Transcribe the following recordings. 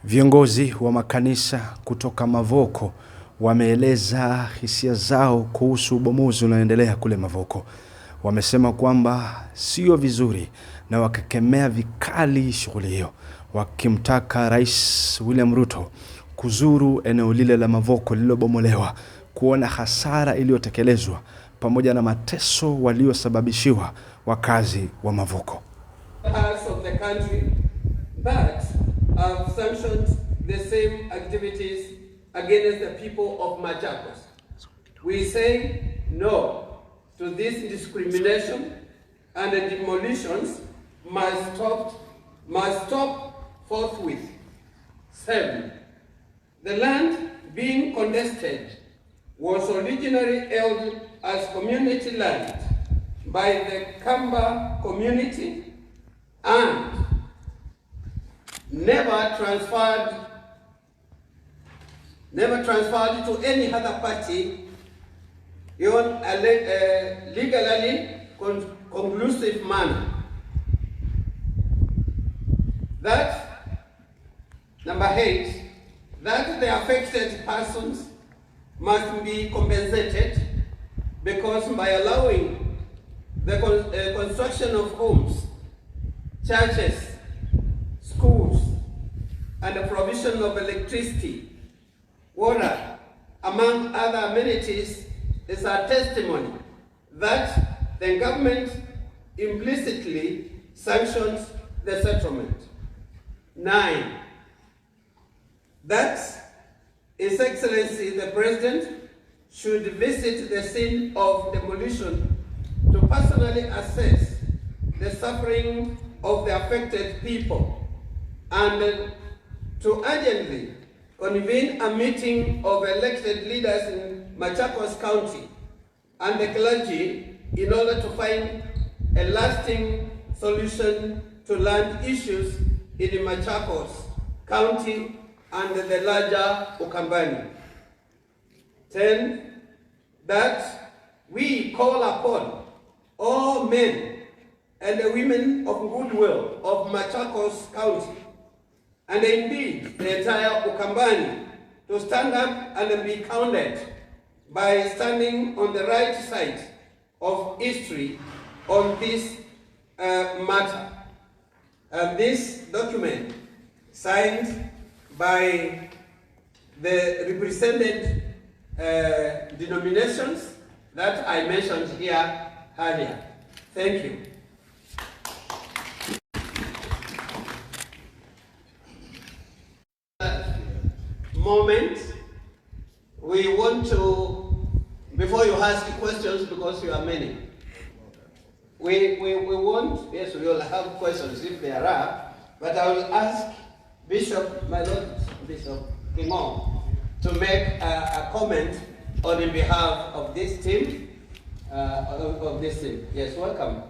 Viongozi wa makanisa kutoka Mavoko wameeleza hisia zao kuhusu ubomozi unaoendelea kule Mavoko. Wamesema kwamba sio vizuri na wakakemea vikali shughuli hiyo, wakimtaka Rais William Ruto kuzuru eneo lile la Mavoko lililobomolewa, kuona hasara iliyotekelezwa pamoja na mateso waliosababishiwa wakazi wa Mavoko. Parts of the country that have sanctioned the same activities against the people of Machakos. We say no to this discrimination, and the demolitions must stop forthwith. 7. The land being contested was originally held as community land by the Kamba community and never transferred to any other party in a legally conclusive manner. That, number 8, that the affected persons must be compensated because by allowing the construction of homes, churches, schools, and the provision of electricity, water, among other amenities, is a testimony that the government implicitly sanctions the settlement. 9. That His Excellency the President should visit the scene of demolition to personally assess the suffering of the affected people and to urgently convene a meeting of elected leaders in Machakos County and the clergy in order to find a lasting solution to land issues in the Machakos County and the larger Ukambani. 10. That we call upon all men and the women of goodwill of Machakos County, and indeed the entire Ukambani, to stand up and be counted by standing on the right side of history on this matter. And this document, signed by the represented denominations that I mentioned here earlier. Thank you. Moment, we want to, before you ask questions, because you are many, we want, yes, we will have questions if there are, but I will ask Bishop, my Lord Bishop Kimon, to make a comment on the behalf of this team, Yes, welcome.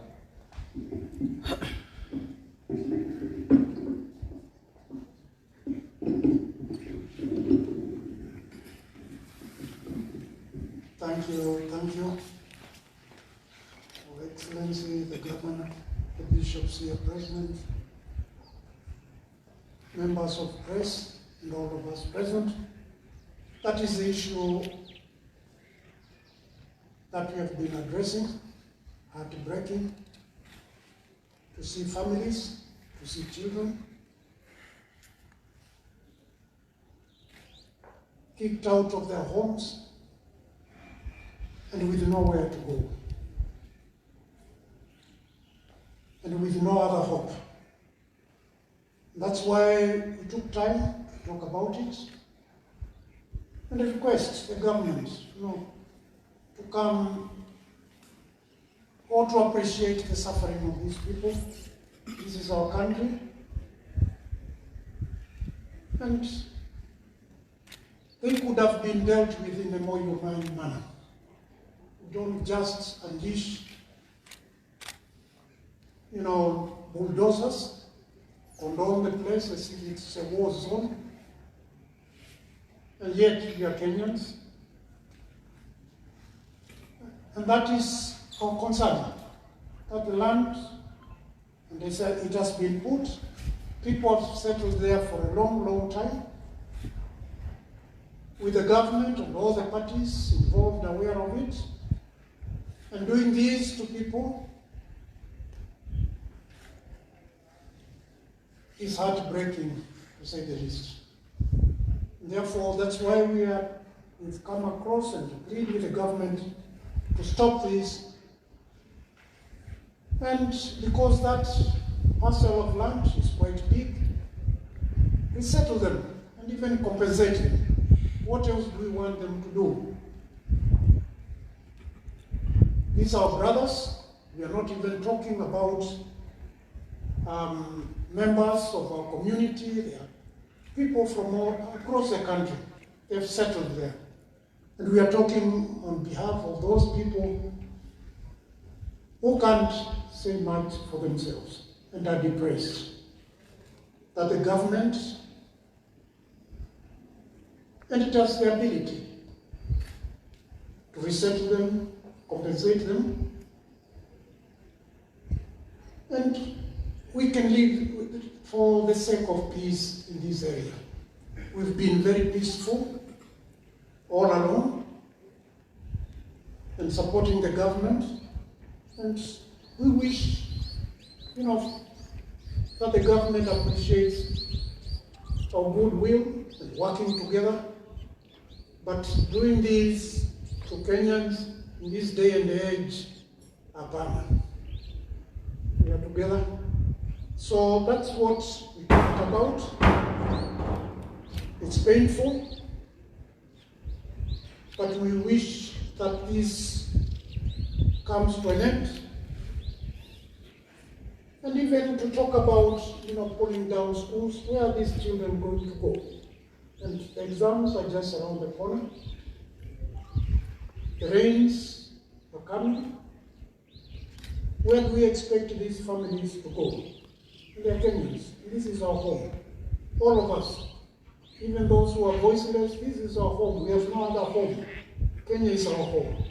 Thank you. Your Excellency, the Governor, the Bishops here present, members of press, and all of us present. That is the issue that we have been addressing, heartbreaking, to see families, to see children kicked out of their homes and with nowhere to go, and with no other hope. That's why we took time to talk about it and request the government, to come or to appreciate the suffering of these people. This is our country, and they could have been dealt with in a more humane manner. Don't just unleash, bulldozers, condone the place as if it's a war zone, and yet we are Kenyans. And that is our concern, that the land, and they said it has been put People have settled there for a long, long time, with the government and all the parties involved aware of it. And doing this to people is heartbreaking, to say the least. Therefore, that's why we've come across and plead with the government to stop this. And because that parcel of land is quite big, we settle them and even compensate them. What else do we want them to do? These are brothers. We are not even talking about members of our community. They are people from all across the country. They've settled there. And we are talking on behalf of those people who can't say much for themselves and are depressed. That the government, and it has the ability to resettle them, compensate them, and we can live for the sake of peace in this area. We've been very peaceful all along and supporting the government, and we wish, that the government appreciates our goodwill and working together. But doing this to Kenyans in this day and age, apana. We are together. So that's what we talked about. It's painful, but we wish that this comes to an end. And even to talk about, pulling down schools, where are these children going to go? And the exams are just around the corner. The rains are coming. Where do we expect these families to go? They are Kenyans. This is our home. All of us. Even those who are voiceless, this is our home. We have no other home. Kenya is our home.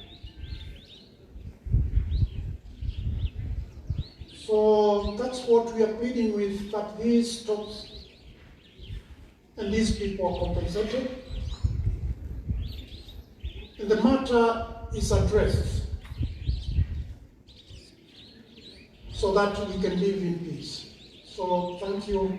So that's what we are pleading with, that this stops and these people are compensated. And the matter is addressed so that we can live in peace. So thank you.